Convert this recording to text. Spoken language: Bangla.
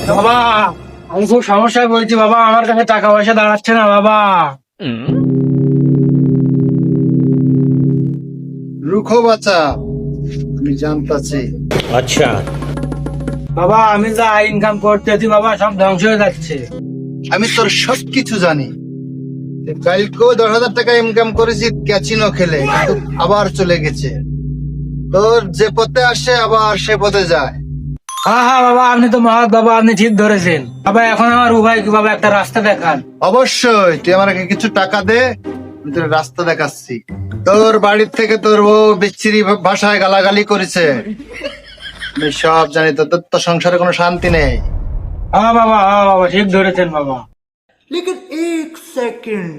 বাবা আমি খুব সমস্যায় পড়েছি বাবা, আমার কাছে টাকা পয়সা দাঁড়াচ্ছে না বাবা। রুখো বাচ্চা, আমি জানতাছি। अच्छा। বাবা আমি যা ইনকাম করতেছি বাবা সব ধ্বংস হয়ে যাচ্ছে। আমি তোর সবকিছু জানি। কালকেও 10,000 টাকা ইনকাম করেছি ক্যাচিনো খেলে, কিন্তু আবার চলে গেছে। তোর যে পথে আসে আবার সে পথে যায়। হ্যাঁ হ্যাঁ বাবা, আপনি তো মহৎ বাবা, আপনি ঠিক ধরেছেন বাবা। এখন আমার উভয় কি বাবা, একটা রাস্তা দেখান। অবশ্যই, তুই আমাকে কিছু টাকা দে, আমি তোর রাস্তা দেখাচ্ছি। তোর বাড়ির থেকে তোর বউ বিচ্ছিরি ভাষায় গালাগালি করেছে, আমি সব জানি। তোর তো সংসারে কোনো শান্তি নেই। হ্যাঁ বাবা, হ্যাঁ বাবা, ঠিক ধরেছেন বাবা। लेकिन एक सेकंड